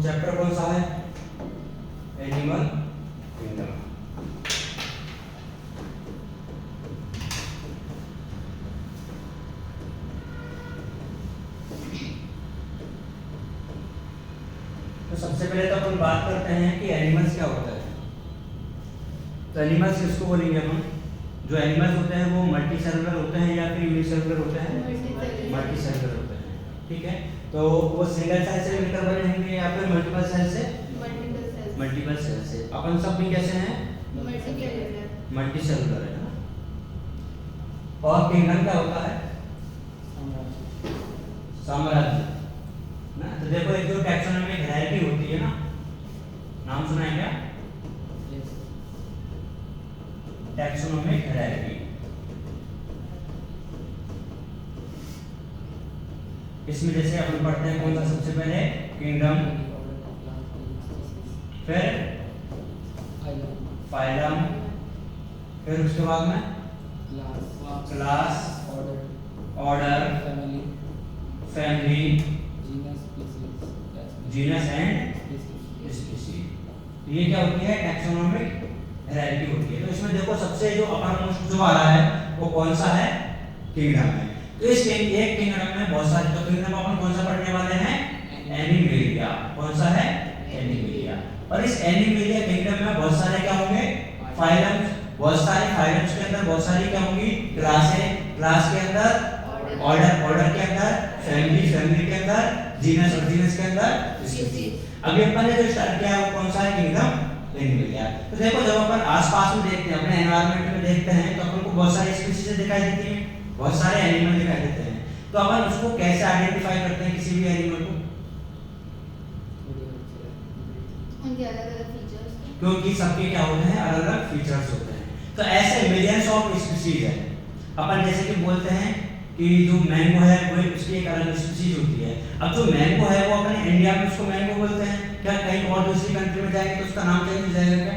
Chapter कौन सा है? Animal kingdom. तो सबसे पहले तो अपन बात करते हैं कि एनिमल्स क्या होता है। तो एनिमल्स किसको बोलेंगे हम? जो एनिमल्स होते हैं वो मल्टी सेलुलर होते हैं या फिर यूनिसेलुलर होते हैं? मल्टी सेलुलर होते हैं, ठीक है। तो वो सिंगल सेल से मिलकर बने होंगे या फिर मल्टीपल सेल से? मल्टीपल सेल से। अपन सब भी कैसे हैं? मल्टी सेलुलर है ना। और किंगडम क्या होता है? साम्राज्य ना। तो देखो एक जो टैक्सोनॉमिक हायरार्की होती है ना, नाम सुना है क्या? Taxonomic hierarchy. इसमें जैसे अपन पढ़ते हैं कौन सा सबसे पहले? किंगडम, फिर फाइलम, फिर उसके बाद में class, order, family, genus and species. ये क्या होती है? टैक्सोनॉमिक हायरार्की होती है। तो इसमें देखो सबसे जो अपर मोस्ट जो आ रहा है वो कौन सा है? किंगडम है। तो इस एक किंगडम में बहुत सारे, तो किंगडम अपन कौन सा पढ़ने वाले हैं? एनिमेलिया। कौन सा है? एनिमेलिया। और इस एनिमेलिया किंगडम में बहुत सारे क्या होंगे? फाइलम्स। बहुत सारे फाइलम्स के अंदर बहुत सारी क्या होंगी? क्लासें। क्लास के अंदर ऑर्डर, ऑर्डर के अंदर फैमिली, फैमिली के अंदर जीनस और जीनस के अंदर स्पीशीज। अभी अपन ने जो स्टार्ट किया है वो कौन सा है? Kingdom animalia. तो देखो जब अपन आसपास में देखते हैं, अपने एनवायरनमेंट में देखते हैं, तो अपन को बहुत सारी स्पीशीज दिखाई देती हैं, बहुत सारे एनिमल दिखाई देते हैं। तो अपन उसको कैसे आइडेंटिफाई करते हैं किसी भी एनिमल को? उनके अलग-अलग फीचर्स, क्योंकि सबके क्या होते हैं? अलग-अलग फीचर्स होते हैं। तो ऐसे मिलियंस ऑफ स्पीशीज है। अपन जैसे कि बोलते हैं कि जो मैंगो है वो उसकी एक अलग स्पीशीज होती है। अब जो मैंगो है वो अपने इंडिया में उसको मैंगो बोलते हैं, क्या कहीं और दूसरी कंट्री में जाएंगे तो उसका नाम चेंज हो जाएगा क्या?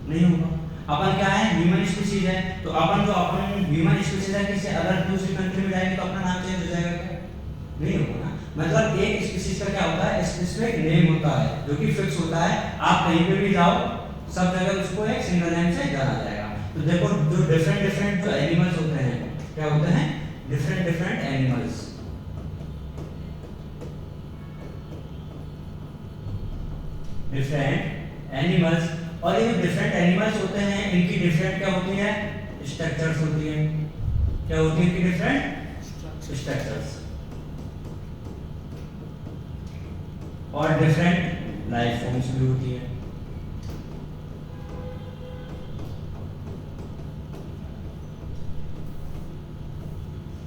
नहीं होगा। अपन क्या है? ह्यूमन स्पीशीज है। तो अपन जो अपन ह्यूमन स्पीशीज है, किसी अगर दूसरी कंट्री में जाएंगे तो अपना नाम चेंज हो जाएगा क्या? नहीं होगा ना। मतलब एक स्पीशीज का क्या होता है? स्पेसिफिक नेम होता है जो कि फिक्स होता है। आप कहीं पे भी जाओ सब जगह उसको एक सिंगल नेम से जाना जाएगा। तो देखो जो डिफरेंट डिफरेंट जो एनिमल्स होते हैं क्या होते हैं? Different different animals. Different animals. और ये डिफरेंट एनिमल्स होते हैं, इनकी डिफरेंट क्या होती है? स्ट्रक्चर्स होती है। क्या होती है इनकी डिफरेंट स्ट्रक्चर्स? और डिफरेंट लाइफ फॉर्म्स भी होती है।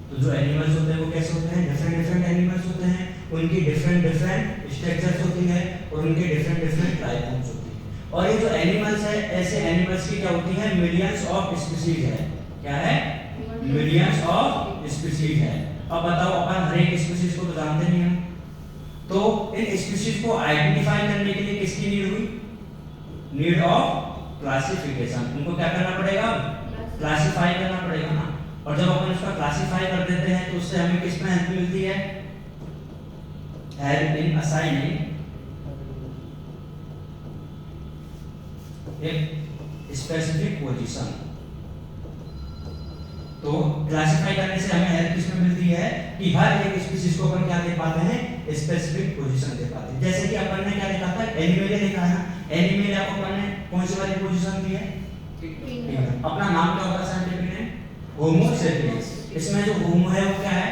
तो जो एनिमल्स होते हैं वो कैसे होते हैं? डिफरेंट डिफरेंट एनिमल्स होते हैं, उनकी डिफरेंट डिफरेंट स्ट्रक्चर्स होती है और उनके डिफरेंट डिफरेंट लाइफ फॉर्म्स होती है। और ये जो एनिमल्स है, ऐसे एनिमल्स की क्या होती है? मिलियंस ऑफ स्पीशीज है। क्या है? मिलियंस ऑफ स्पीशीज है। अब बताओ अपन हर एक स्पीशीज को तो जानते नहीं हैं, तो इन स्पीशीज को आइडेंटिफाई करने के लिए किसकी नीड हुई? Need of classification. उनको क्या करना पड़ेगा? क्लासिफाई करना पड़ेगा ना। और जब अपन उसका क्लासिफाई कर देते हैं तो उससे हमें किस में हेल्प मिलती है? हेल्प इन असाइनिंग एक स्पेसिफिक पोजीशन। तो क्लासिफाई करने से हमें हेल्प किसमें मिलती है? कि हर एक स्पीशीज को अपन क्या दे पाते हैं? स्पेसिफिक पोजीशन दे पाते हैं। जैसे कि अपन ने क्या लिखा था? एनिमेलिया लिखा है ना। एनिमेलिया को अपन ने कौन सी वाली पोजीशन दी है? अपना नाम क्या होता है साइंटिफिक नेम? होमो सेपियंस। इसमें जो होमो है वो क्या है?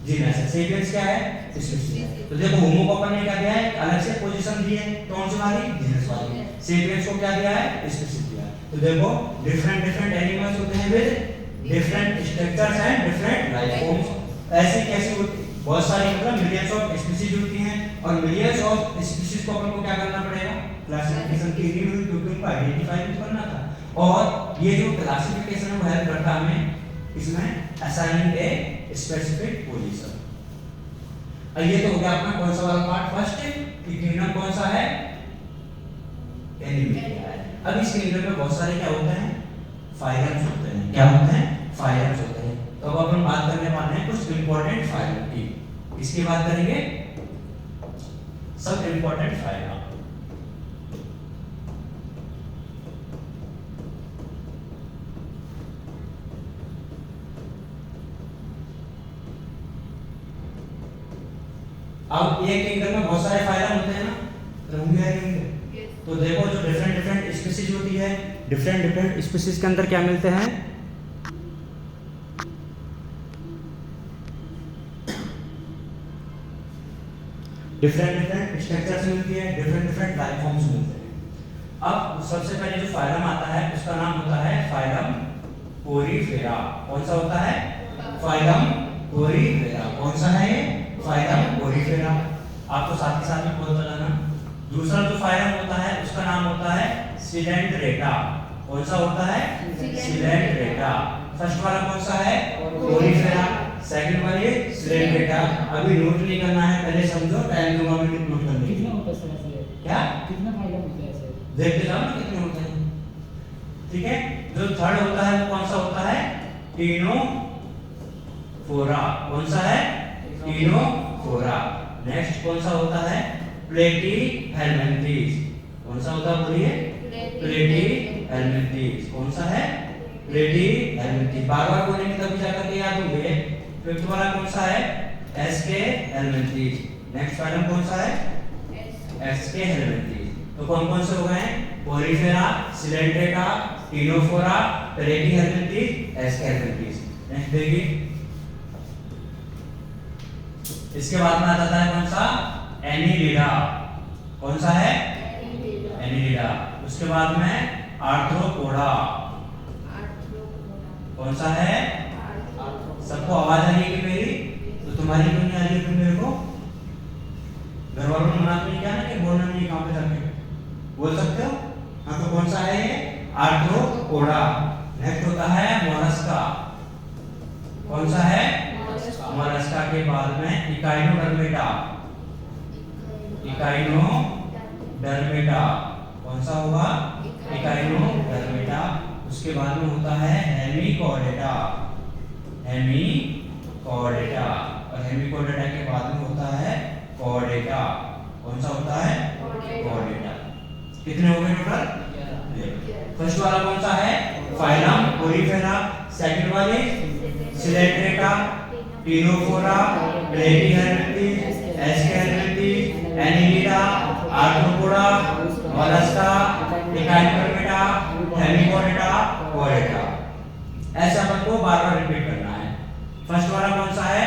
जीनस है। सेपियंस क्या है? स्पीशीज है। तो देखो होमो को अपन ने क्या दिया है? अलग से पोजीशन दी है। कौन सी वाली? जीनस वाली। सेपियंस को क्या दिया है? स्पीशीज दिया है। तो देखो डिफरेंट डिफरेंट एनिमल्स होते हैं with different structures and different life forms. ऐसे कैसे होती? बहुत सारी मतलब मिलियंस ऑफ स्पीशीज होती हैं और मिलियंस ऑफ स्पीशीज को अपन को क्या करना पड़ेगा? क्लासिफिकेशन की नीड हुई क्योंकि उनको आइडेंटिफाई भी करना था। और ये जो क्लासिफिकेशन है वो हेल्प करता है हमें इसमें असाइनिंग ए स्पेसिफिक पोजीशन। अब ये तो हो गया अपना कौन सा वाला पार्ट? फर्स्ट कि किंगडम कौन सा है? एनिमेलिया है। अब इस किंगडम में बहुत सारे क्या होते हैं? फाइलम्स होते हैं। क्या होते हैं? फाइलम्स होते हैं। तो अब अपन बात करने वाले हैं कुछ इंपॉर्टेंट फाइलम की। किसकी बात करेंगे? सब इंपॉर्टेंट फाइलम। अब एक किंगडम में बहुत सारे फाइलम होते हैं ना, रहूंगे या नहीं होंगे? तो देखो जो डिफरेंट डिफरेंट स्पीसीज होती है, डिफरेंट डिफरेंट स्पीसीज के अंदर क्या मिलते हैं? डिफरेंट डिफरेंट स्ट्रक्चर्स मिलती है, डिफरेंट डिफरेंट लाइफ फॉर्म्स मिलते हैं। अब सबसे पहले जो फाइलम आता है उसका नाम होता है फाइलम पोरीफेरा। कौन सा होता है? Phylum Porifera. कौन सा है ये? Phylum Porifera. आपको साथ ही साथ में बोलता जाना। दूसरा जो फाइलम होता है उसका नाम होता है सिलेंड्रेटा। कौन सा होता है? सिलेंड्रेटा। फर्स्ट वाला कौन सा है? पोरीफेरा। सेकंड वाली सिलेंड्रेटा। अभी नोट नहीं करना है, पहले समझो, टाइम दूंगा मैं नोट करने के लिए। कितना होता है सर ऐसे? क्या? कितना फाइलम होता है ऐसे? देखते जाओ ना कितने होते हैं। ठीक है, जो थर्ड होता है वो कौन सा होता है? टीनोफोरा। कौन सा है? टीनोफोरा। नेक्स्ट कौन सा होता है? प्लेटीहेल्मिन्थेस। कौन सा होता है बोलिए? प्लेटीहेल्मिन्थेस। कौन सा है? प्लेटीहेल्मिन्थेस। बार बार बोलेंगे तभी जाकर के याद होंगे। फिफ्थ वाला कौन सा है? एस्केहेल्मिन्थेस। नेक्स्ट फाइलम कौन सा है? एस्केहेल्मिन्थेस। तो कौन कौन से हो गए हैं? Porifera, Coelenterata, Ctenophora, Platyhelminthes, Aschelminthes. Next देखिए, इसके बाद में आ जाता है कौन सा? एनिलिडा। कौन सा है? एनिलिडा। उसके बाद में आर्थ्रोपोडा। कौन सा है? सबको आवाज आ रही है कि मेरी? तो तुम्हारी क्यों नहीं आ रही है? तुम मेरे को घर वालों ने मना तो नहीं किया ना कि बोलना नहीं, कहाँ पे जाके बोल सकते हो? हाँ, तो कौन सा है ये? आर्थ्रोपोडा। नेक्स्ट होता है मोलस्का। कौन सा है? मोलस्का के बाद में इकाइनोडर्मेटा। इकाइनोडर्मेटा। कौन सा होगा? इकाइनोडर्मेटा। उसके बाद में होता है हेमिकॉर्डेटा। हेमिकॉर्डेटा। और हेमिकॉर्डेटा के बाद में होता है कॉर्डेटा। कौन सा होता है? कॉर्डेटा। कितने हो गए टोटल? फर्स्ट वाला कौन सा है? Phylum Porifera. सेकंड वाले Coelenterata, Ctenophora, Platyhelminthes, Aschelminthes, Annelida, Arthropoda, Mollusca, Echinodermata, Hemichordata, Chordata. ऐसा अपन को बार-बार रिपीट करना है। फर्स्ट वाला कौन सा है?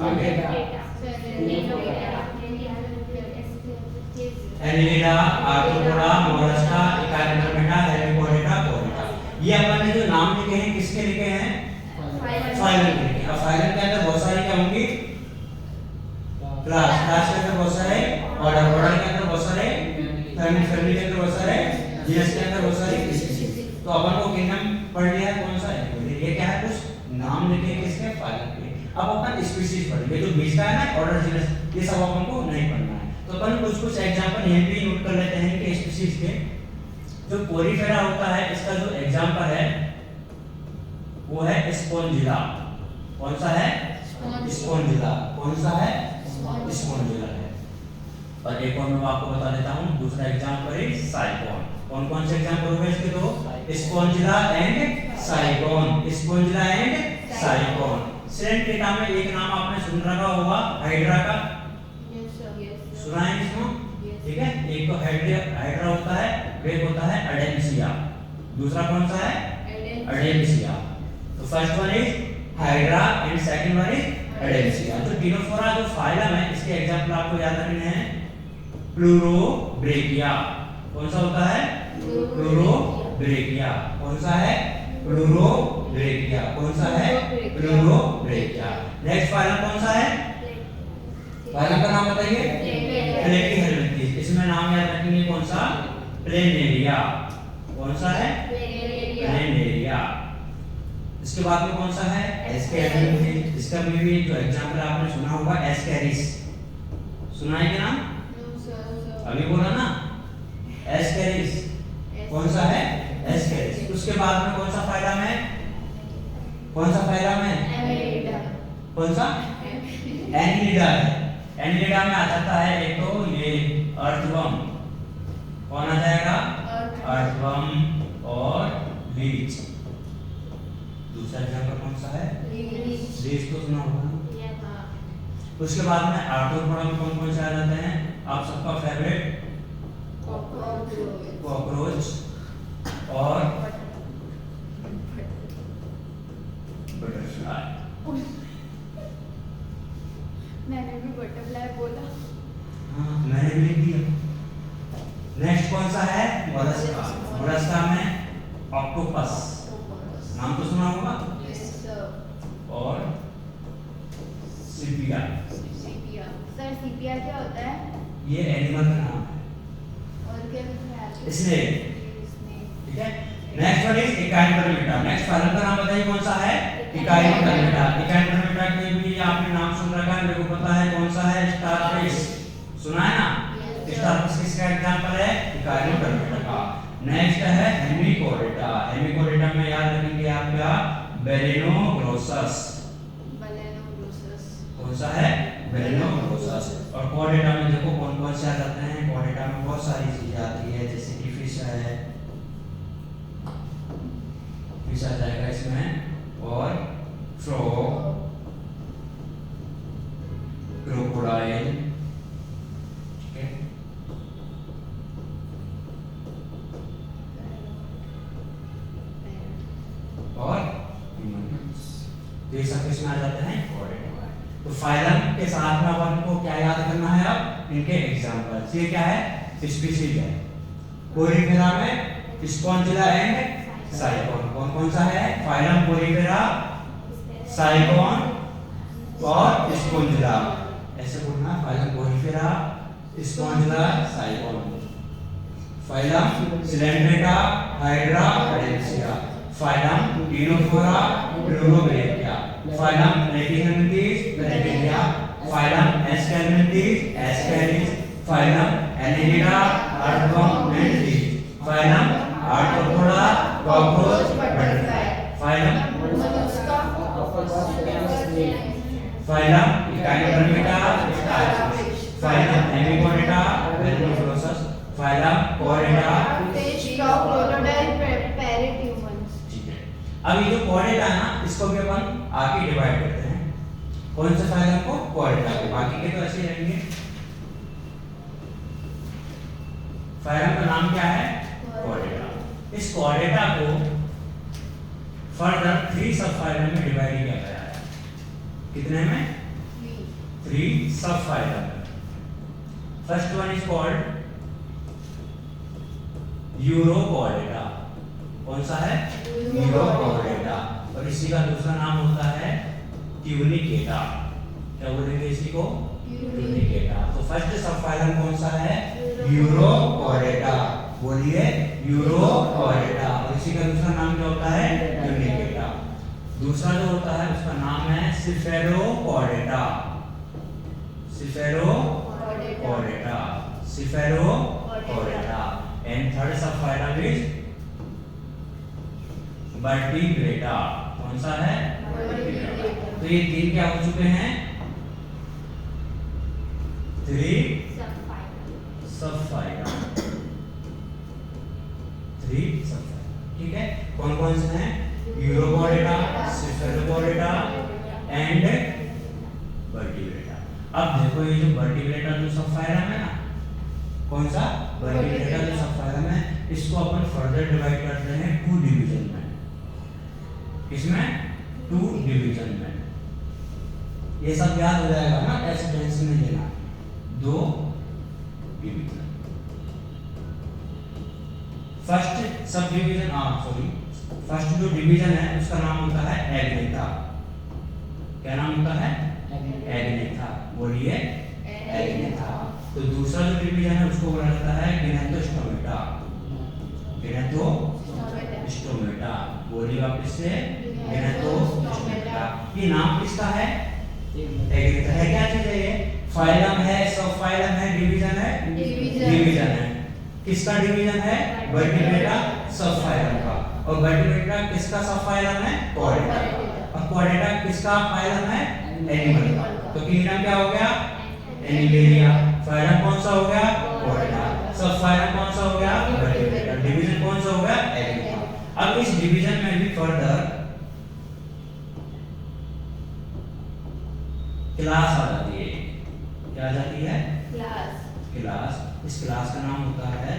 आगे Annelida, Arthropoda, Mollusca, Echinodermata, Hemichordata, Chordata. ये अपन ने जो नाम लिखे हैं किसके लिखे हैं? फाइलम के लिखे। अब फाइलम के अंदर बहुत सारी क्या होंगी? क्लास। क्लास के अंदर बहुत सारे ऑर्डर। ऑर्डर के अंदर बहुत सारे फैमिली। फैमिली के अंदर बहुत सारे जीनस के अंदर बहुत सारी स्पीशीज। तो अपन को किंगडम पढ़ लिया है कौन सा है? ये क्या है? कुछ नाम लिखे हैं किसके? फाइलम के। अब अपन स्पीशीज पढ़ेंगे। जो बीच का है ना ऑर्डर जीनस, ये सब अपन को नहीं पढ़ना है। तो अपन कुछ कुछ एग्जांपल यहां भी नोट कर लेते हैं कि स्पीशीज के। जो पोरीफेरा होता है इसका जो एग्जांपल है वो है स्पोंजिला। कौन सा है? स्पोंजिला। कौन सा है? स्पोंजिला है। और एक और मैं आपको बता देता हूं, दूसरा एग्जांपल है साइकोन। कौन कौन से एग्जांपल हो गए इसके? दो, Spongilla and Sycon. Spongilla and Sycon. Coelenterata में एक नाम आपने सुन रखा होगा, हाइड्रा का। सुना है इसको? ठीक है, एक तो हाइड्रा होता है, एक होता है अडेंसिया। दूसरा कौन सा है? अडेंसिया। तो first one is Hydra and second one is Adamsia. तो टीनोफोरा जो फाइलम है इसके एग्जांपल आपको याद रखने हैं। प्लूरोब्रेकिया। कौन सा होता है? प्लूरोब्रेकिया। कौन सा है? प्लूरोब्रेकिया। कौन सा है? प्लूरोब्रेकिया। नेक्स्ट फाइलम कौन सा है? फाइलम का नाम बताइए। प्लेटीहेल्मिन्थेस। इसमें नाम याद रखेंगे कौन सा? प्लेनेरिया। कौन सा है? प्लेनेरिया। इसके बाद में कौन सा है? एस्केहेल्मिन्थेस। इसका भी जो एग्जांपल आपने सुना होगा एस्केरिस। सुना है क्या नाम? अभी बोला ना एस्केरिस। कौन सा है? एस्केरिस। उसके बाद में कौन सा फाइलम है? कौन सा फाइलम है? कौन सा? एनिलिडा है। एनिलिडा में आ जाता है एक तो ये अर्थवर्म, कौन आ जाएगा? अर्थवर्म और लीच। दूसरा एग्जांपल कौन सा है? लीच तो सुना होगा। उसके बाद में आर्थ्रोपोडा में कौन कौन से आ जाते हैं? आप सबका फेवरेट कॉकरोच और बटरफ्लाई। मैंने भी बटरफ्लाई बोला। हाँ, मैंने भी लिख दिया। नेक्स्ट कौन सा है? मोलस्का। मोलस्का में ऑक्टोपस, नाम तो सुना होगा। और सीपिया। सर सीपिया क्या होता है? ये एनिमल का नाम है, और क्या है? स्नेक। ठीक है। Next one is Echinodermata. Next phylum का नाम बताइए कौन सा है? इकाइनोडर्मेटा। इकाइनोडर्मेटा के भी आपने नाम सुन रखा है, मेरे को पता है कौन सा है? स्टारफिश, सुना है ना? स्टारफिश किसका एग्जांपल है? इकाइनोडर्मेटा का। नेक्स्ट है हेमिकोडेटा। हेमिकोडेटा में याद रखेंगे आप क्या? बेलेनोग्रोसस। कौन सा है? बेलेनोग्रोसस। और कोडेटा में देखो कौन कौन से आ जाते हैं? कोडेटा में बहुत सारी चीजें आती है, जैसे कि फिश है, फिश आ जाएगा इसमें, और फ्रॉग, क्रोकोडाइल, ठीक है, और ह्यूमन। तो ये सब किसमें आ जाते हैं? कोडेटा। तो फाइलम के साथ में अपन को क्या याद करना है? अब इनके एग्जांपल्स। ये क्या है? स्पीशीज है। पोरीफेरा में स्पॉन्जिला एंड साइकोन। कौन कौन सा है? फाइलम पोरीफेरा, साइकोन और स्पॉन्जिला। ऐसे बोलना, phylum porifera, spongilla, sycon. Phylum coelenterata, hydra, कैडेंसिया। Phylum ctenophora, pleurobrachia. फाइलम रेटिनोमिटीज, रेटिनिया। Phylum aschelminthes, ascaris. Phylum annelida, earthworm and leech. Phylum arthropoda, cockroach, butterfly. Phylum echinodermata, starfish. Phylum hemichordata, balanoglossus. Phylum कोडेटा। ठीक है। अब ये जो कोडेटा है ना, इसको भी अपन आगे डिवाइड करते हैं। कौन से फाइलम को? कोडेटा को। बाकी के तो ऐसे ही रहेंगे। फाइलम का नाम क्या है? कोडेटा। इस कोडेटा को फर्दर 3 सब फाइलम में डिवाइड किया गया है। कितने में? 3 सब phylum. First one is called Urochordata. कौन सा है? यूरोकोडेटा। और इसी का दूसरा नाम होता है ट्यूनिकेटा। क्या बोलेंगे इसी को? ट्यूनिकेटा। तो फर्स्ट सब फाइलम कौन सा है? यूरोकोडेटा। बोलिए, यूरोकोडेटा। और इसी का दूसरा नाम क्या होता है? ट्यूनिकेटा। दूसरा जो होता है उसका नाम है सिफेरोकोडेटा। सिफेरोकोडेटा, सिफेरोकोडेटा। एंड थर्ड सब फाइलम इज वर्टिब्रेटा। कौन सा है? वर्टिब्रेटा। तो ये 3 क्या हो चुके हैं? 3 सब फाइलम। 3 सब फाइलम। ठीक है। कौन कौन से हैं? Urochordata, cephalochordata and vertebrata. अब देखो ये जो वर्टिब्रेटा जो सब फाइलम है ना, कौन सा? वर्टिब्रेटा जो सब फाइलम है, इसको अपन फर्दर डिवाइड करते हैं 2 डिवीजन में। किसमें? 2 डिवीजन में। ये सब याद हो जाएगा ना, ऐसे टेंशन नहीं लेना। 2 division. First sub division, first जो डिवीजन है उसका नाम होता है एग्नेथा। क्या नाम होता है? एग्नेथा। बोलिए, एग्नेथा। तो दूसरा जो डिवीजन है उसको बोला जाता है गिनेथोस्टोमेटा। गिनेथोस्टोमेटा। बोलिए वापस से, गिनेथोस्टोमेटा। ये नाम किसका है? एग्नेथा है। क्या चीज है ये? फाइलम है, सब फाइलम है, डिवीजन है, डिवीजन है। किसका डिवीजन है? वर्टिब्रेटा सब फाइलम का। और वर्टिब्रेटा किसका सब फाइलम है? कोडेटा। और कोडेटा किसका फाइलम है? एनिमल का। तो किंगडम क्या हो गया? एनिमेलिया। फाइलम कौन सा हो गया? कोर्डेटा। सब फाइलम कौन सा हो गया? वर्टिब्रेटा। डिवीजन कौन सा हो गया? एनिमेलिया। अब इस डिवीजन में भी फर्दर क्लास आ जाती है। क्या आ जाती है? क्लास। इस क्लास का नाम होता है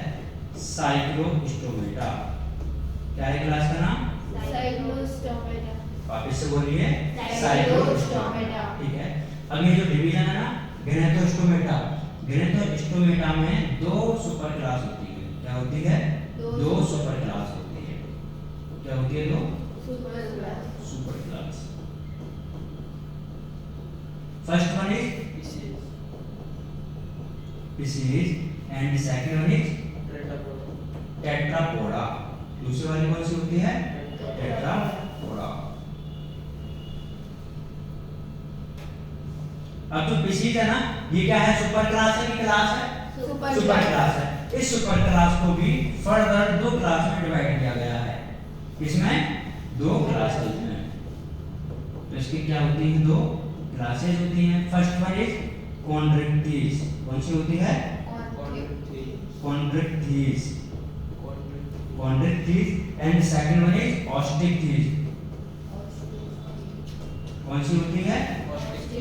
साइक्लोस्टोमेटा। क्या है क्लास का नाम? आप इससे बोलिए साइक्लोस्टोमेटा। ठीक है। अब ये जो डिवीजन है ना, गैनेथोस्टोमेटा, गैनेथोस्टोमेटा में दो सुपर क्लास होती है। क्या होती है? दो सुपर क्लास होती है। क्या होती है? दो super class. First one is species and the second one is tetrapoda। दूसरी वाली कौन सी होती है? टेट्रापोडा। अब जो स्पीशीज है ना, ये क्या है? सुपर क्लास है कि क्लास है? सुपर क्लास है। इस सुपर क्लास को भी फर्दर दो क्लास में डिवाइड किया गया है। इसमें दो क्लासेस में, तो इसकी क्या होती है? दो क्लासेस होती हैं। First one is chondrichthyes. कौन सी होती है? Chondrichthyes. Chondrichthyes and second one is osteichthyes. कौन सी होती है?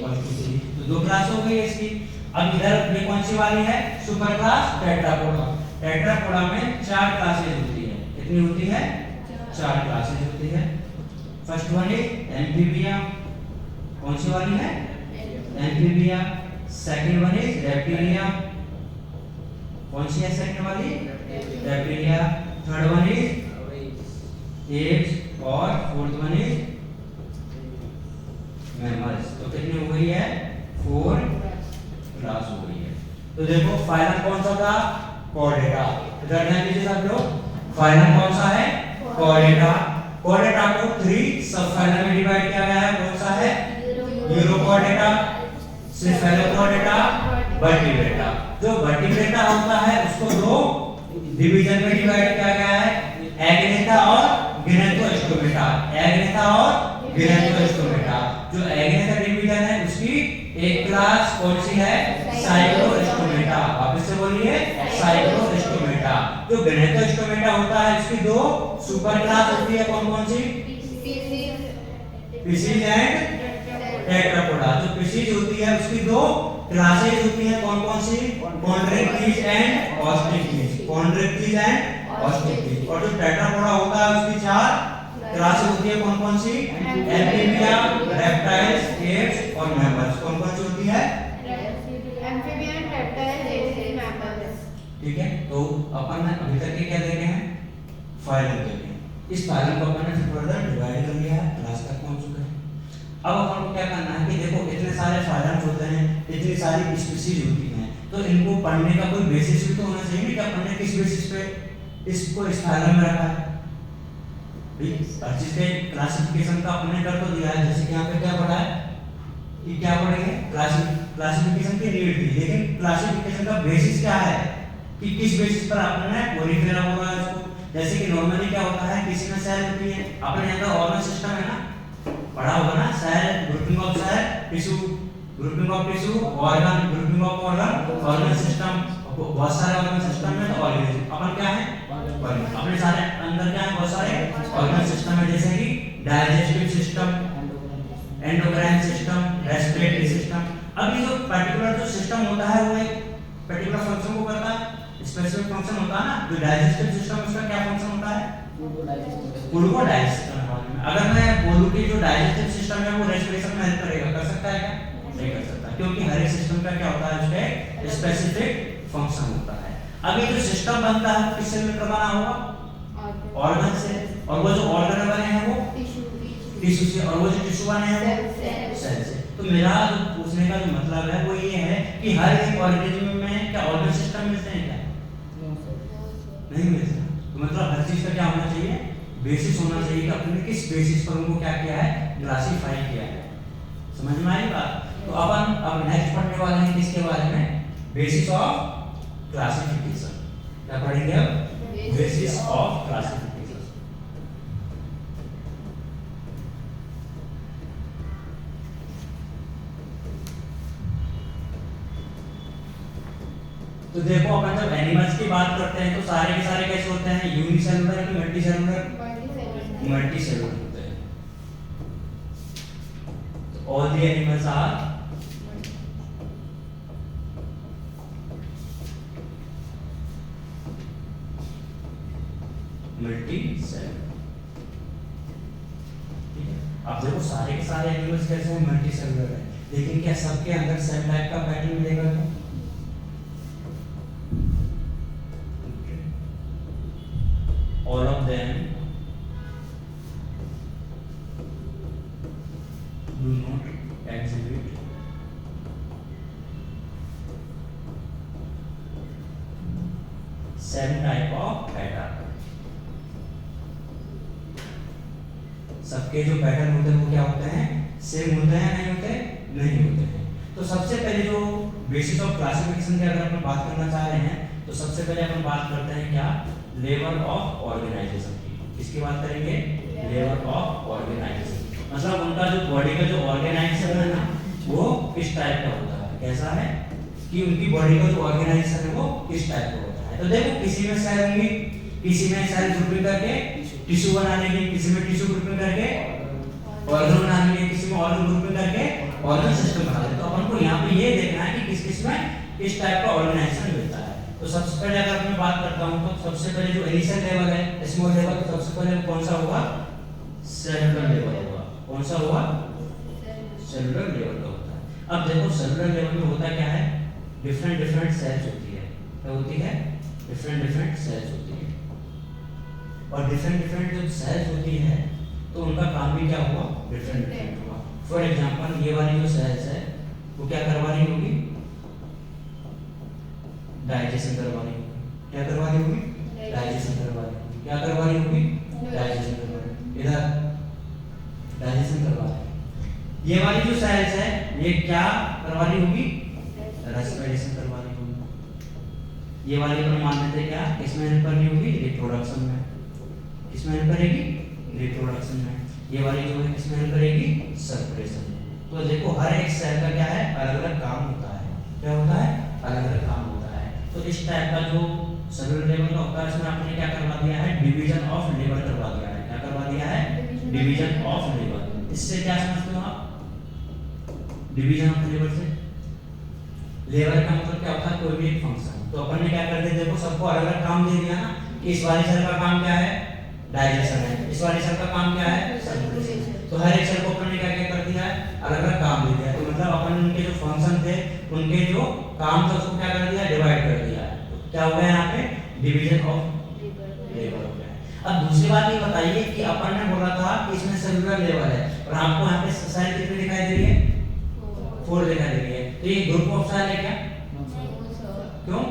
ऑस्टिक्टीज। तो दो क्लास हो गई इसकी। अब इधर ये कौन सी वाली है? Super class Tetrapoda. टेट्रापोडा में चार क्लासेस होती है। कितनी होती है? चार क्लासेस होती है। First one is amphibia. कौन सी वाली है? Amphibia. Second one is reptilia. कौन सी है सेकंड वाली? Reptilia. Third one is apps और फोर्थ वन इज मैमल्स। तो कितनी हो गई है? 4 क्लास हो गई है। तो देखो फाइलम कौन सा था? कॉर्डेटा। इधर ध्यान दीजिए सब लोग, फाइलम कौन सा है? कॉर्डेटा। कॉर्डेटा को 3 सब फाइलम में डिवाइड किया गया है। कौन सा है? Urochordata, Cephalochordata, vertebrata. जो वर्टिब्रेटा होता है उसको दो डिवीजन में डिवाइड किया गया है, एग्नेथा और गैनेथोस्टोमेटा। एग्नेथा और गैनेथोस्टोमेटा। जो एग्नेथा डिवीजन है उसकी एक क्लास कौन सी है? साइक्लोस्टोमेटा। आप इससे बोलिए साइक्लोस्टोमेटा। जो गैनेथोस्टोमेटा होता है उसकी दो सुपर क्लास होती है। कौन कौन सी? Species and tetrapoda. जो स्पीशीज होती है उसकी दो क्लासेस होती हैं। कौन कौन सी? कॉन्ड्रिक्टीज एंड ऑस्टिक्टीज। कॉन्ड्रिक्टीज एंड ऑस्टिक्टीज। और जो टेट्रापोडा होता है उसकी चार क्लासेस होती है। कौन कौन सी? एम्फीबिया, रेप्टाइल्स, एप्स और मैमल्स। कौन कौन सी होती है? ठीक है। तो अपन ने अभी तक क्या देखे हैं? फाइलम देखे हैं। इस फाइलम को अपन ने फर्दर डिवाइड कर लिया है, क्लास तक पहुंच चुके हैं। अब अपन को क्या करना है कि देखो इतने सारे फाइलम्स होते हैं, इतनी सारी स्पीशीज होती हैं, तो इनको पढ़ने का कोई बेसिस भी तो होना चाहिए कि अपन ने किस बेसिस पे इसको इस फाइलम में रखा है। हर चीज के क्लासिफिकेशन का अपने कर तो दिया है। जैसे कि यहाँ पे क्या पढ़ा है कि क्या पढ़ेंगे? क्लासिफिकेशन की नीड थी, लेकिन क्लासिफिकेशन का बेसिस क्या है कि किस बेसिस पर आपने पोलिफेरा बोला है इसको। जैसे कि नॉर्मली क्या होता है, किसी में सेल होती है, अपने यहाँ का ऑर्गन सिस्टम है ना, पढ़ा होगा ना, cell, grouping of cell, tissue, grouping of tissue, organ, grouping of organ, organ system. बहुत सारे ऑर्गन सिस्टम में तो ऑर्गेनिज्म अपन क्या है? अपने सारे अंदर क्या है? बहुत सारे ऑर्गन सिस्टम है, जैसे कि digestive system, endocrine system, respiratory system. अब ये जो पर्टिकुलर जो सिस्टम होता है वो एक पर्टिकुलर फंक्शन को करता है, स्पेसिफिक फंक्शन होता है ना। जो डाइजेस्टिव सिस्टम उसका क्या फंक्शन होता है? फूड को डाइजेस्ट करने वाले में। अगर मैं बोलूं कि जो डाइजेस्टिव सिस्टम है वो रेस्पिरेशन में हेल्प करेगा, कर सकता है क्या? नहीं कर सकता, क्योंकि हर एक सिस्टम का क्या होता है? उसका स्पेसिफिक फंक्शन होता है। अब ये जो सिस्टम बनता है किससे मिलकर बना होगा? ऑर्गन से। और वो जो ऑर्गन बने हैं वो टिश्यू से, और वो जो टिश्यू बने हैं वो सेल से। तो मेरा जो पूछने का जो मतलब है वो ये है कि हर एक ऑर्गेनिज्म में क्या ऑर्गन सिस्टम मिलते हैं क्या? नहीं मिलता। तो मतलब हर चीज का क्या होना चाहिए? बेसिस होना चाहिए कि अपने किस बेसिस पर उनको क्या किया है? क्लासिफाई किया है। समझ में आई बात? तो अपन अब नेक्स्ट पढ़ने वाले हैं किसके बारे में? Basis of classification. क्या पढ़ेंगे अब? Basis of classification. तो देखो अपन जब एनिमल्स की बात करते हैं तो सारे के सारे कैसे होते हैं, यूनिसेलुलर कि मल्टी सेलुलर, मल्टी सेलुलर होते हैं। तो all the animals are multicellular. ठीक है, अब देखो सारे के सारे एनिमल्स कैसे हैं, मल्टी सेलुलर है, लेकिन क्या सबके अंदर सेम टाइप का पैटर्न मिलेगा क्या? All of them do not exhibit same type of pattern। सबके जो पैटर्न होते हैं वो क्या होते हैं, सेम होते हैं, नहीं होते, नहीं होते हैं। तो सबसे पहले जो बेसिस ऑफ क्लासिफिकेशन की अगर अपन बात करना चाह रहे हैं तो सबसे पहले अपन बात करते हैं क्या, लेवल ऑफ ऑर्गेनाइजेशन की। किसकी बात करेंगे, लेवल ऑफ ऑर्गेनाइजेशन। मतलब उनका जो बॉडी का जो ऑर्गेनाइजेशन है ना वो किस टाइप का होता है, कैसा है कि उनकी बॉडी का जो ऑर्गेनाइजेशन है वो किस टाइप का होता है। तो देखो किसी में सेल होंगी, किसी में सेल ग्रुपिंग करके टिश्यू बना लेंगे, किसी में टिश्यू ग्रुपिंग करके ऑर्गन बना लेंगे, किसी में ऑर्गन ग्रुपिंग करके ऑर्गन सिस्टम बना लेंगे। तो अपन को यहाँ पे ये देखना है कि किस किस में किस टाइप का ऑर्गेनाइजेशन मिलता है। तो सबसे पहले अगर मैं बात करता हूँ तो सबसे पहले जो इनिशियल लेवल है, स्मॉल लेवल, तो सबसे पहले कौन सा होगा, सेलुलर लेवल होगा। कौन सा होगा, सेलुलर लेवल का होता है। अब देखो सेलुलर लेवल में होता क्या है, डिफरेंट डिफरेंट सेल्स होती है। क्या होती है, डिफरेंट डिफरेंट सेल्स होती है। और डिफरेंट डिफरेंट जो सेल्स होती है तो उनका काम भी क्या हुआ, डिफरेंट डिफरेंट हुआ। फॉर एग्जांपल ये वाली जो सेल्स है वो क्या करवा रही होगी, डाइजेशन करवा रही होगी। क्या करवा रही होगी, डाइजेशन करवा रही होगी। क्या करवा रही होगी, डाइजेशन करवा रही होगी। इधर डाइजेशन करवा रही है। ये वाली जो सेल्स है ये क्या करवा रही होगी, रेस्पिरेशन करवा रही होगी। ये वाली पर मान लेते क्या, किसमें हेल्प कर रही होगी, रिप्रोडक्शन में। किसमें हेल्प करेगी, रिप्रोडक्शन में। ये वाली जो है किसमें हेल्प करेगी, सर्कुलेशन में। तो देखो हर एक सेल का क्या है, अलग अलग काम होता है। क्या होता है, अलग अलग काम होता है। तो इस टाइप का जो सेलुलर लेवल का होता है इसमें आपने क्या करवा दिया है, डिवीजन ऑफ लेवल करवा दिया है। क्या करवा दिया है, डिवीजन ऑफ लेवल। इससे क्या समझते हो आप, डिवीजन ऑफ लेवल से लेवल का मतलब क्या होता है, कोई भी एक फंक्शन। तो अपन ने क्या कर दिया, देखो सबको अलग अलग काम दे दिया ना कि इस वाली सेल का काम क्या है, डाइजेशन है, इस वाली सेल का काम क्या है, सर्कुलेशन। तो हर एक सेल को अपन ने क्या क्या कर दिया है, अलग अलग काम दे दिया। तो मतलब अपन उनके जो फंक्शन थे, उनके जो काम था उसको क्या कर दिया, डिवाइड कर दिया है। तो क्या हो गया यहाँ पे, डिवीजन ऑफ लेवल हो गया। अब दूसरी बात ये बताइए कि अपन ने बोला था कि इसमें सेलुलर लेवल है और आपको यहाँ पे सेल कितनी दिखाई दे रही है, 4 दिखाई दे रही है। तो ये ग्रुप ऑफ सेल है क्या, क्यों,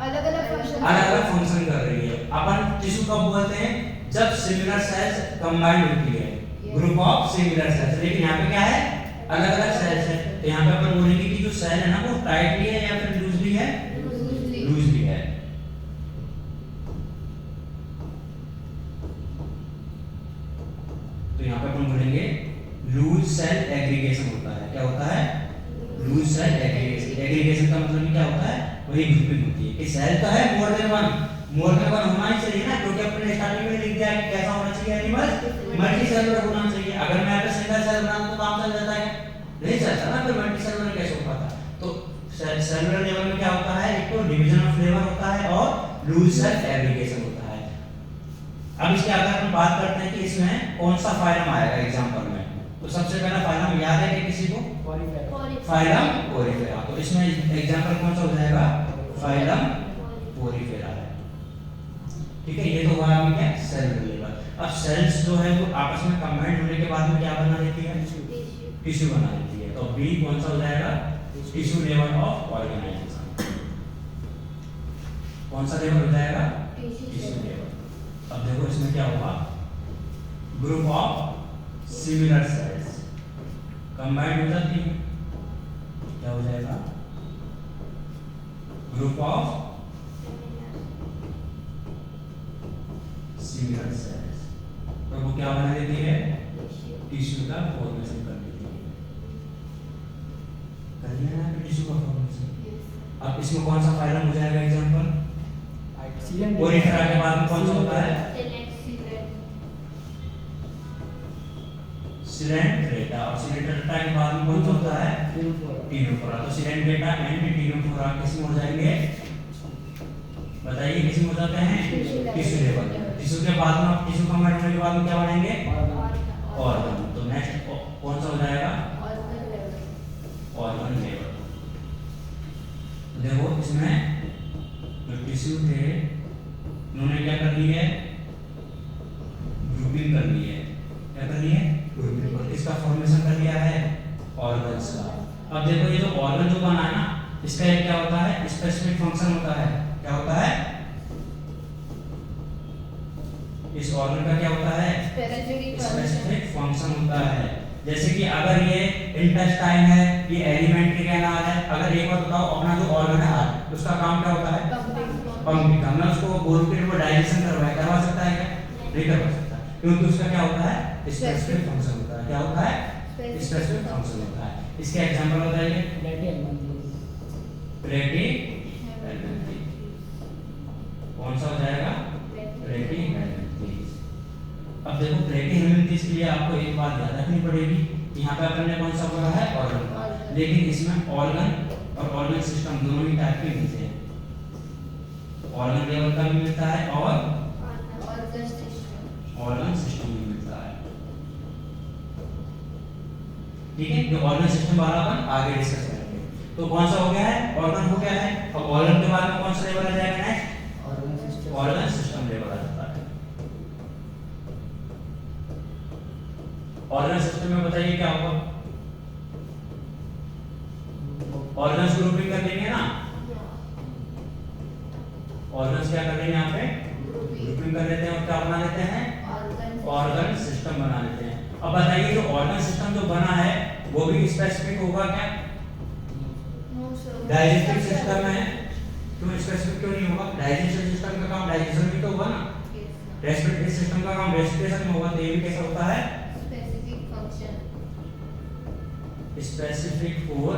अलग अलग फंक्शन कर रही है। अपन टिश्यू कब बोलते हैं, जब सिमिलर सेल्स कंबाइंड होती है, ग्रुप ऑफ सिमिलर सेल्स। लेकिन यहाँ पे क्या है, अलग अलग सेल्स है। तो यहाँ पे अपन बोलेंगे कि जो सेल है ना वो टाइटली है या फिर लूजली है, लूजली है। तो यहाँ पे अपन बोलेंगे लूज सेल एग्रीगेशन होता है। क्या होता है, लूज सेल एग्रीगेशन। एग्रीगेशन का मतलब क्या होता है, वही ग्रुपिंग होती है कि सेल तो है मोर देन वन होना ही चाहिए ना, क्योंकि अपने स्टार्टिंग में लिख दिया कि कैसा होना चाहिए एनिमल, मल्टी सेलुलर होना चाहिए। अगर मैं यहाँ पे सिंगल सेल बनाऊं तो काम चल जाता है, नहीं चलता ना, फिर मल्टी सेलुलर कैसे हो पाता। तो सेलुलर लेवल में क्या होता है, एक तो डिवीजन ऑफ लेवल होता है और लूज सेल एग्रीगेशन होता है। अब इसके आगे हम बात करते हैं कि इसमें कौन सा फाइलम आएगा एग्जांपल में। तो सबसे पहला फाइलम याद है कि किसी को, फाइलम पोरिफेरा। तो इसमें एग्जांपल कौन सा हो जाएगा, फाइलम पोरिफेरा है। ठीक है, ये तो हुआ अभी क्या, सेलुलर लेवल। अब सेल्स जो है वो आपस में कंबाइंड होने के बाद में क्या बना लेती है, टिश्यू बना लेती है। तो बी कौन सा हो जाएगा, टिश्यू लेवल ऑफ ऑर्गेनाइजेशन। कौन सा लेवल हो जाएगा, टिश्यू लेवल। अब देखो इसमें क्या होगा, group of similar sales combined हो जाती है। क्या हो जाएगा, ग्रुप ऑफ सिमिलर सेल्स। तो वो क्या बना देती है, टिश्यू का फॉर्मेशन कर देती है। कर लिया ना आपने टिश्यू का फॉर्मेशन। Yes. अब इसमें कौन सा फाइलम हो जाएगा एग्जांपल? सीलन कोनिफेरा के बाद में कौन सा होता है? सिलेंड्रेटा। और सिलेंड्रेटा के बाद में कौन सा होता है? टिनोफोरा। तो सिलेंड्रेटा एंड टिनोफोरा किसमें हो जाएंगे? बताइए किसमें हो जाते हैं? Tissue level. टिश्यू के बाद में टिश्यू कंबाइन होने के बाद में क्या बनेंगे? ऑर्गन। तो नेक्स्ट कौन सा हो जाएगा? Organ level. देखो इसमें जो टिश्यू थे उन्होंने क्या कर ली है? ग्रुपिंग कर ली है। क्या कर ली है? ग्रुपिंग। और इसका फॉर्मेशन कर लिया है ऑर्गन्स का। अब देखो ये जो ऑर्गन जो बना है ना, इसका एक क्या होता है? स्पेसिफिक फंक्शन होता है। क्या होता है? इस ऑर्गन का क्या होता है? स्पेसिफिक फंक्शन होता है। जैसे कि अगर ये इंटेस्टाइन है, ये एलिमेंट्री कैनाल है, अगर एक बार बताओ अपना जो ऑर्गन है हार्ट, उसका काम क्या होता है? पंपिंग। हमने उसको बोल के वो डाइजेशन करवा सकता है क्या? नहीं करवा सकता, क्योंकि उसका क्या होता है? स्पेसिफिक फंक्शन होता है। क्या होता है? स्पेसिफिक फंक्शन होता है। इसके एग्जांपल बताइए। प्लेटी कौन सा हो जाएगा? प्लेटी हेलमिंथेस। अब देखो प्लेटी हेलमिंथेस के लिए आपको एक बात याद रखनी पड़ेगी। यहाँ पे अपन ने कौन सा बोला है? ऑर्गन का। लेकिन इसमें ऑर्गन और ऑर्गन सिस्टम दोनों ही टाइप के मिलते हैं। ऑर्गन लेवल का भी मिलता है और ऑर्गन सिस्टम भी मिलता है। ठीक है, जो ऑर्गन सिस्टम वाला अपन आगे डिस्कस करेंगे। तो कौन सा हो गया है? ऑर्गन हो गया है। अब ऑर्गन के बाद में कौन सा लेवल आ जाएगा नेक्स्ट? ऑर्गन सिस्टम लेवल आ जाता है। ऑर्गन सिस्टम में बताइए क्या होगा? ऑर्गन्स ग्रुपिंग कर देंगे ना। ऑर्गन्स क्या कर देंगे यहाँ पे? ग्रुपिंग कर लेते हैं और क्या बना लेते हैं? ऑर्गन सिस्टम बना लेते हैं। अब बताइए जो ऑर्गन सिस्टम जो बना है वो भी स्पेसिफिक होगा क्या? डाइजेस्टिव सिस्टम है, क्यों स्पेसिफिक क्यों नहीं होगा? डाइजेस्टिव सिस्टम का काम डाइजेशन में तो होगा ना। रेस्पिरेटरी सिस्टम का काम रेस्पिरेशन में होगा, तो ये भी कैसा होता है? Specific for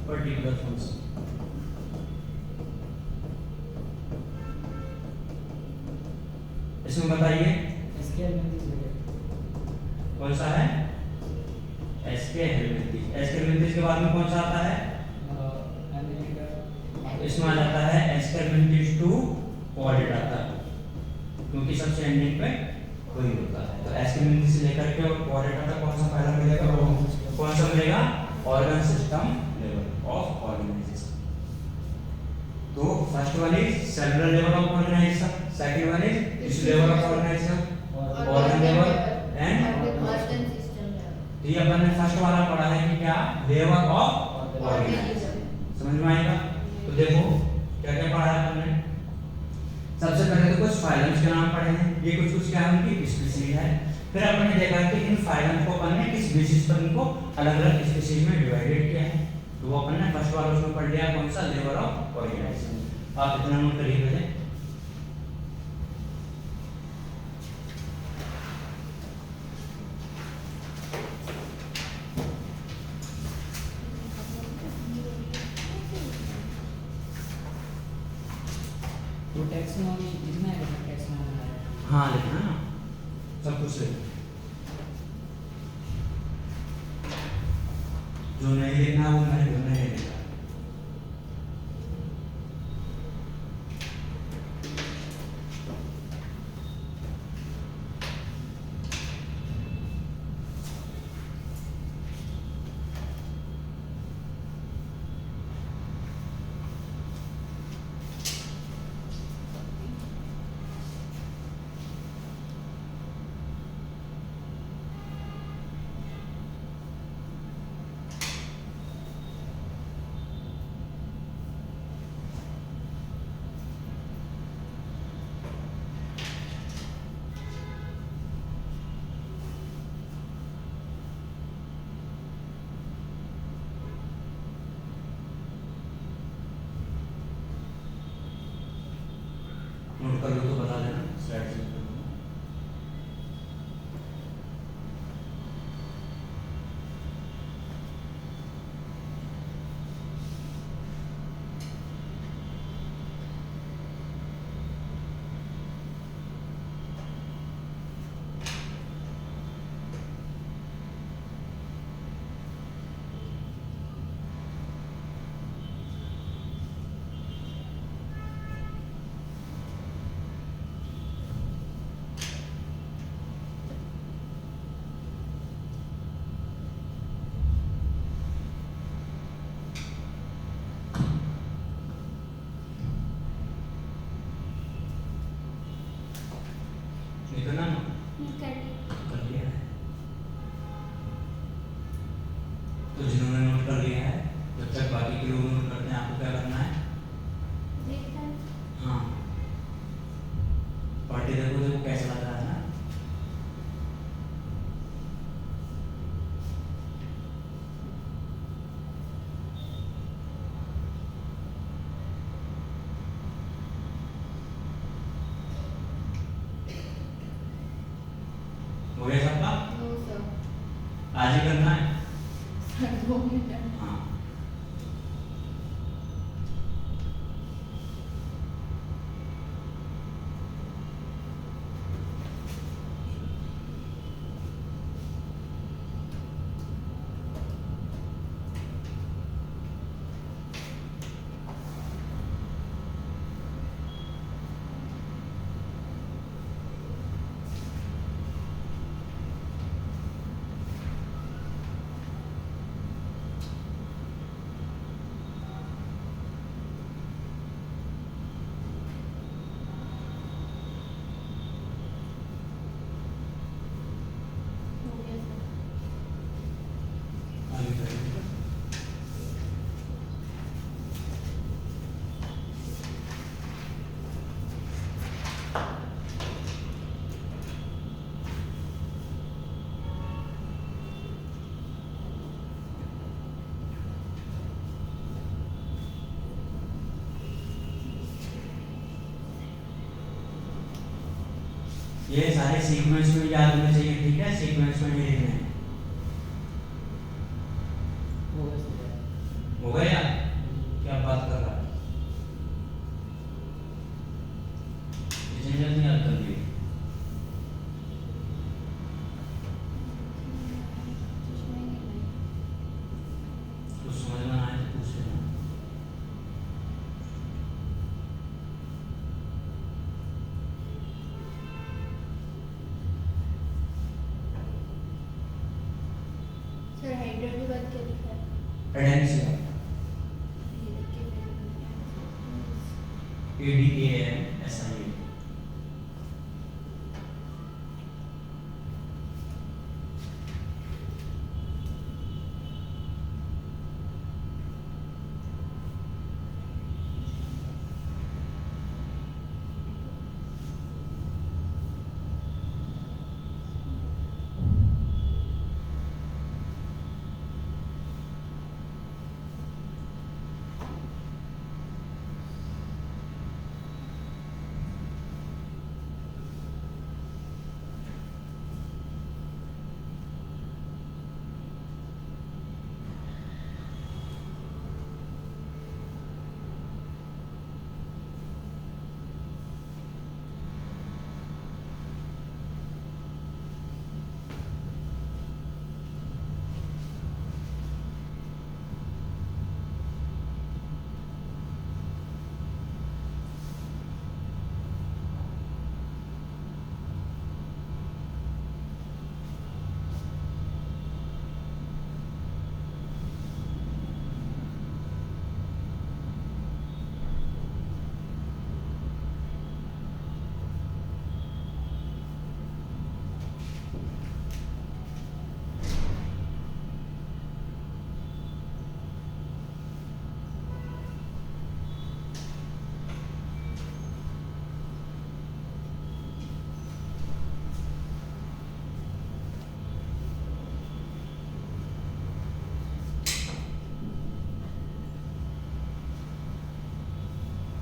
particular function. इसमें बताइए कौन सा है? एसके हेलमिंथेस। एसके हेलमिंथेस के बाद में कौन सा आता है? इसमें आ जाता है एसके हेलमिंथेस 2 क्वाड्रेट आता है, क्योंकि सबसे एंडिंग पे वही होता है। तो एसके हेलमिंथेस से लेकर के और क्वाड्रेट तक कौन सा फाइलम मिलेगा? कौन सा मिलेगा? Organ system level of organisation. तो first one is cellular level of organisation, second one is tissue level of organisation, organ level and ये अपन ने फर्स्ट वाला पढ़ा है कि क्या? Level of organisation. समझ में आएगा? तो देखो क्या क्या पढ़ा है अपन ने। सबसे पहले तो कुछ फाइलम्स के नाम पढ़े हैं। ये कुछ क्या है? उनकी स्पीशीज है। फिर अपन ने देखा कि इन फाइलम को अपन ने किस बेसिस पर इनको अलग-अलग स्पीशीज में डिवाइडेड किया है। तो वो अपन ने फर्स्ट वाला उसमें पढ़ लिया कौन सा? Level of organisation. आप इतना नोट करिए पहले। तो टैक्सोनॉमी लिखना है, टैक्सोनॉमी है। हाँ लिखना ना, सब कुछ लिखना। जो नहीं लिखना वो मैंने नहीं लिखा। तो जिन्होंने नोट कर लिया है, जब तक बाकी के लोग नोट करते हैं, आपको क्या करना है? देखना है। हाँ, पढ़ के देखो, देखो कैसा लग रहा है ना। हो गया सबका? No sir. आज ही करना है। Sir 2 minute. हाँ, हो गया सर। आगे करेंगे। ये सारे सीक्वेंस में याद होने चाहिए, ठीक है? सीक्वेंस में ही लिखने हैं। हो गया सर। हो गया? क्या बात कर रहा है? इतनी जल्दी याद कर ली? कुछ समझ में आए तो पूछ लेना। सर हाइड्रा के बाद क्या लिखा है? एडेंशिया, ये लिख के मेरे ADANSIA।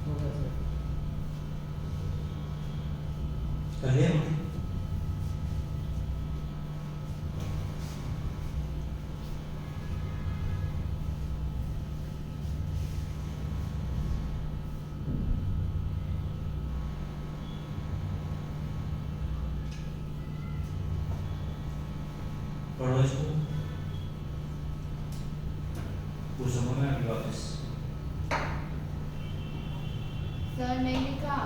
हो गया सर। कर लिया? पढ़ो इसको, पूछूंगा मैं अभी वापस। सर नहीं लिखा।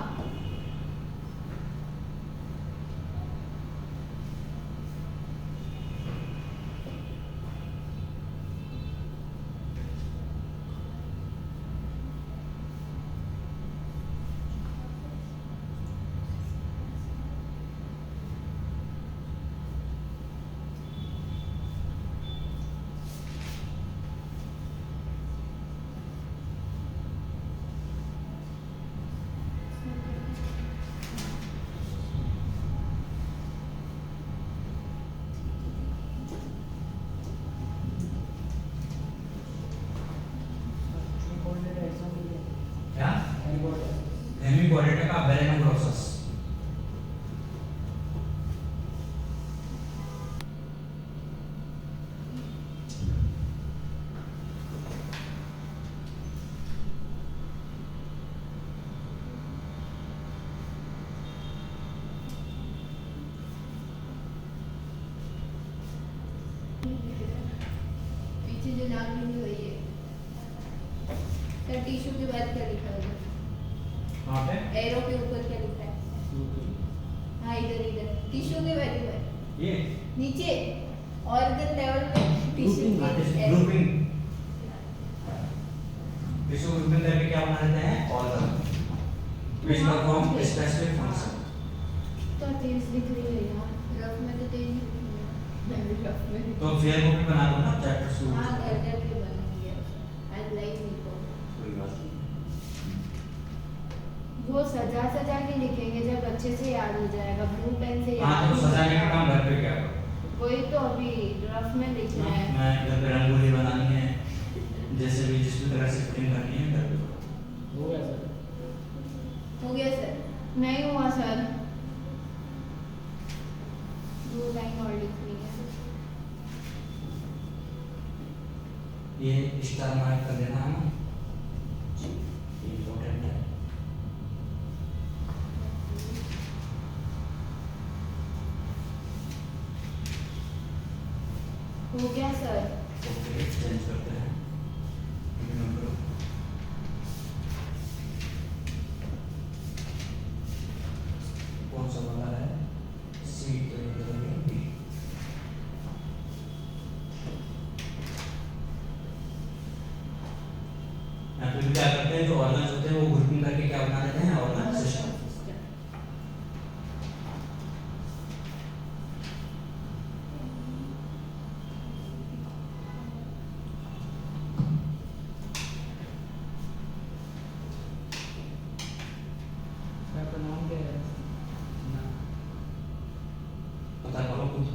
क्वाड्रेटा का वेलेनम ग्रॉसस। पीछे जो नाम लिखी हुई है सर, टिश्यू के बाद क्या लिखा है? वहां पे एरो के ऊपर क्या लिखा है? हाँ, इधर इधर टिश्यू के बाद ये नीचे ऑर्गन लेवल में टिश्यू के ग्रुपिंग, टिश्यू ग्रुपिंग करके क्या बना देते हैं? Organ which perform specific function। तो तेज लिख रही है यार, रफ में तो तेज ही लिखी है। मैं भी रफ में लिखी। तो फेयर कॉपी बना दो ना चैप्टर शुरू। हाँ, घर के बना दिया आज लाइव लिखो। कोई बात नहीं। वो सजा सजा के लिखेंगे जब अच्छे से याद हो जाएगा, ब्लू पेन से हाँ, तो हो सजाने का जाएगा। काम घर पे क्या करो? वही तो अभी रफ में लिखना है। मैं घर पे रंगोली बनानी है, जैसे भी जिस भी तरह से फिटिंग करनी है घर पे करो। हो गया सर। हो गया सर? नहीं हुआ सर, 2 लाइन और लिखनी है। ये स्टार मार्क कर देना है ना, इम्पोर्टेंट है। हो गया सर। ओके, चेंज करते हैं। नंबर कौन सा वाला है? सी तो ये करेंगे बी। यहाँ पे भी क्या करते हैं, जो ऑर्गन्स होते हैं वो ग्रुपिंग करके क्या बना देते हैं? Organ system. आपका नाम क्या है? पता करो खुद।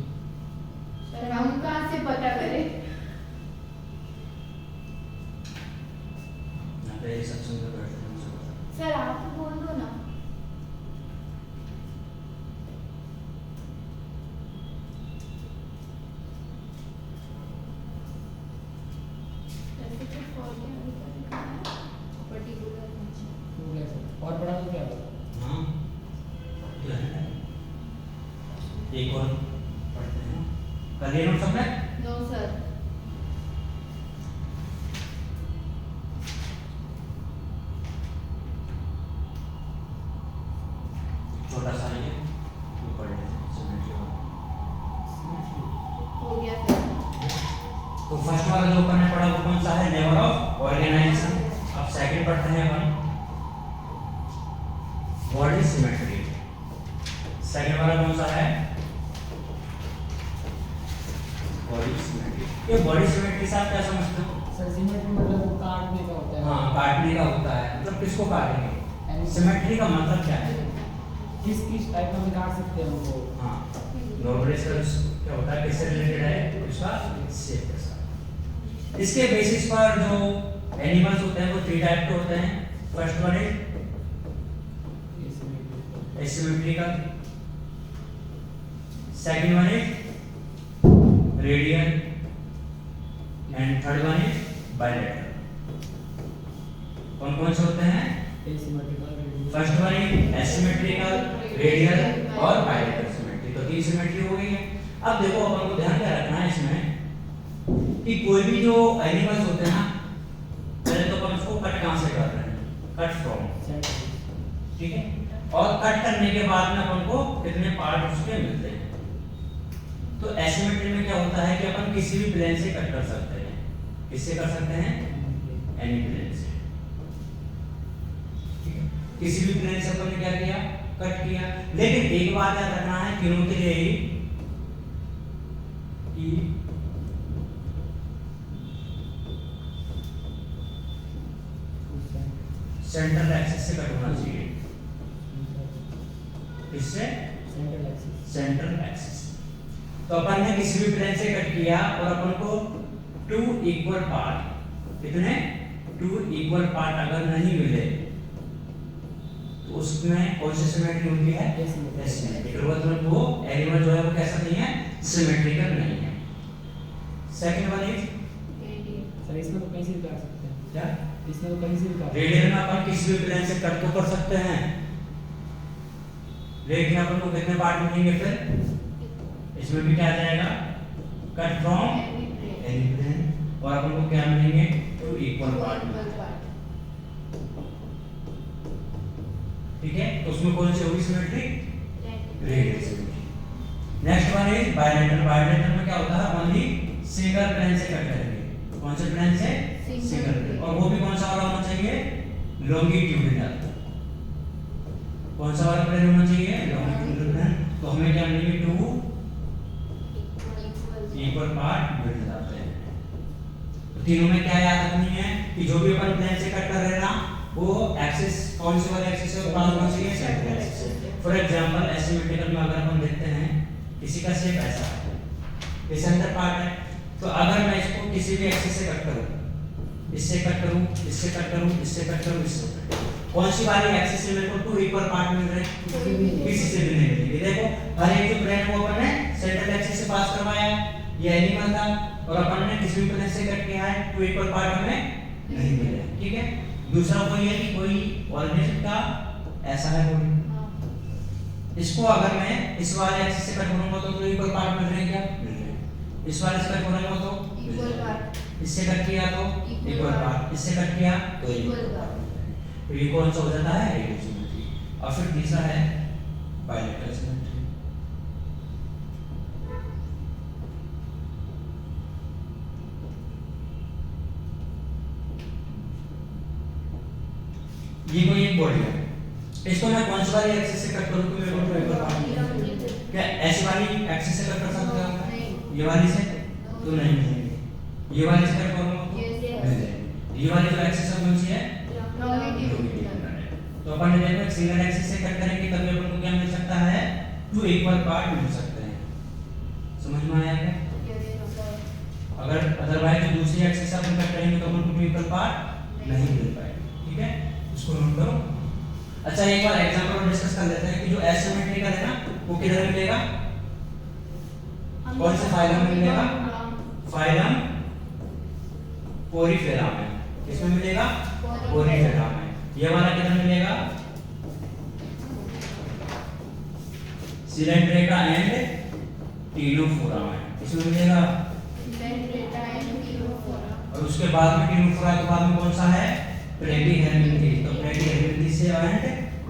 सर हम कहाँ से पता करें? यहाँ पे एक सेक्शन पे बैठते हैं, मुझे पता। सर आप बोल दो ना। ऐसे कुछ और क्या लिखा है? Particular mention. हो गया सर। और पढ़ा तो क्या होगा? हाँ, क्या है? एक और पढ़ते हैं। कर लिए नोट सबने? No sir. छोटा सा ये वो पढ़ लेते हैं, symmetry वाला। हो गया सर। तो फर्स्ट वाला जो अपन ने पढ़ा वो कौन सा है? Never of organisation. अब सेकंड पढ़ते हैं अपन, बॉडी सिमेट्री। सेकंड वाला कौन सा है? Body symmetry. ये बॉडी सिमेट्री से आप क्या समझते हो? सर सिमेट्री मतलब वो काटने का होता है। हाँ, काटने का होता है। मतलब किसको काटेंगे? सिमेट्री का मतलब क्या है? किस किस टाइप का भी काट सकते हैं उनको। हाँ, नॉर्मली इसका क्या होता है, किससे रिलेटेड है? उसका शेप के साथ। इसके बेसिस पर जो एनिमल्स होते हैं वो 3 टाइप के होते हैं। First one is asymmetrical, second one is radial and third one is bilateral. कौन कौन से होते हैं? Asymmetrical, first one is asymmetrical, radial और बायलैटरल सिमेट्री। तो 3 सिमेट्री हो गई है। अब देखो अपन को ध्यान क्या रखना है इसमें कि कोई भी जो एनिमल्स होते हैं ना, पहले तो अपन उसको कट कहां से कर रहे हैं? कट फ्रॉम, ठीक है। और कट करने के बाद में अपन को कितने पार्ट उसके मिलते हैं। तो एसिमेट्री में क्या होता है कि अपन किसी भी प्लेन से कट कर सकते हैं। किससे कर सकते हैं? एनी प्लेन से, ठीक है। किसी भी प्लेन से अपन ने क्या किया? कट किया। लेकिन एक बात याद रखना है तीनों के लिए ही कि सेंट्रल एक्सिस से कट होना चाहिए। किससे? Central axis. Central axis. तो अपन ने किसी भी प्लेन से कट किया और अपन को 2 इक्वल पार्ट, कितने? 2 इक्वल पार्ट अगर नहीं मिले तो उसमें कौन सी सिमेट्री होती है? एसिमेट्रिकल। मतलब वो एलिमेंट जो है वो कैसा नहीं है? सिमेट्रिकल नहीं है। सेकंड वन इज सर इसमें तो कहीं से भी काट सकते हैं। क्या? इसमें तो कहीं से भी काट रेडियन में अपन किसी भी प्लेन से कट तो कर सकते हैं, लेकिन अपन को कितने पार्ट मिलेंगे फिर? इसमें भी क्या आ जाएगा? कट फ्रॉम एनी प्लेन, और अपन को क्या मिलेंगे? Two equal part. ठीक है, तो उसमें कौन सी होगी symmetry? Radial symmetry. Next one is bilateral. Bilateral में क्या होता है? ओनली सिंगल प्लेन से कट करेंगे। कौन से प्लेन से? Single plane. और वो भी कौन सा वाला होना चाहिए? लॉन्गिट्यूडिनल। कौन सा वाला प्लेन होना चाहिए? Longitudinal plane. तो हमें क्या मिलेंगे? टू इक्वल पार्ट मिल जाते हैं। तो तीनों में क्या याद रखनी है कि जो भी अपन प्लेन से कट कर रहे हैं ना, वो एक्सिस कौन से वाले एक्सिस से पास होना चाहिए? Central axis. For example asymmetrical में अगर हम देखते हैं किसी का शेप ऐसा है, ये सेंटर पार्ट है, तो अगर मैं इसको किसी भी एक्सिस से कट करूं, इससे कट करूं, इससे कट करूं, इससे कट करूं, इससे कट करूं, कौन सी वाली एक्सिस से मेरे को टू इक्वल पार्ट मिल रहे हैं? किसी से भी नहीं मिलेंगे। देखो हर एक जो प्लेन को अपन ने सेंट्रल एक्सिस से पास करवाया, ये एनिमल था, और अपन ने किसी भी प्लेन से कट किया है, टू इक्वल पार्ट हमें नहीं मिले। ठीक है, दूसरा कोई है कि कोई ऑर्डिनेट का ऐसा है कोई, इसको अगर मैं इस वाले एक्सिस से कट करूंगा तो इक्वल पार्ट मिल रहे हैं क्या? मिल रहे हैं। इस वाले से कट करूंगा तो इक्वल पार्ट, इससे कट किया तो इक्वल पार्ट, इससे कट किया तो इक्वल पार्ट। तो ये कौन सा हो जाता है? Radial symmetry. और फिर तीसरा है बायलेटरल सिमेट्री। ये कोई एक बॉडी है, इसको मैं कौन सी वाली एक्सिस से कट करूं तो मेरे को इक्वल पार्ट मिलेगा? क्या ऐसी वाली एक्सिस से कट कर सकते हो? नहीं। ये वाली से तो नहीं मिलेगी। ये वाली से कट करूंगा तो ये से- मिल जाएगी। ये वाली जो एक्सिस है कौन सी है? तो अपन ने देखो सिंगल एक्सिस से कट करेंगे तभी अपन को क्या मिल सकता है? टू इक्वल पार्ट मिल सकते हैं। समझ में आया क्या? अगर अदरवाइज जो दूसरी एक्सिस से अपन कट करेंगे तो अपन को टू इक्वल पार्ट नहीं मिल पाएगा। ठीक है, इसको नोट करो। अच्छा, एक बार एग्जांपल और डिस्कस कर लेते हैं कि जो एसिमेट्रिकल है ना वो किधर मिलेगा? कौन से फाइलम में मिलेगा? फाइलम पोरीफेरा में। किसमें मिलेगा? पोरीफेरा में। ये वाला किधर मिलेगा? सिलेंड्रेटा एंड टीलोफोरा में। इसमें मिलेगा। और उसके बाद में टीलोफोरा के बाद में कौन सा है? प्लेटीहेल्मिन्थेस। तो प्लेटीहेल्मिन्थेस से एंड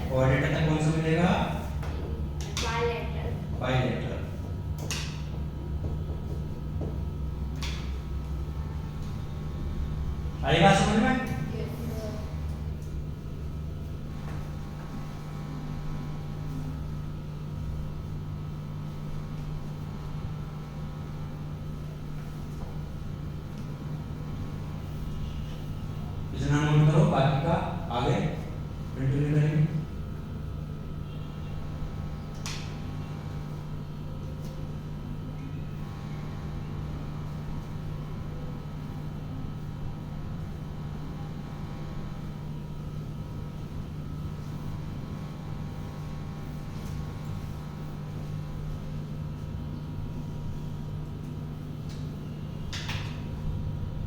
कोऑर्डिनेट तक कौन सा मिलेगा? बायलेटरल। आई बात समझ में?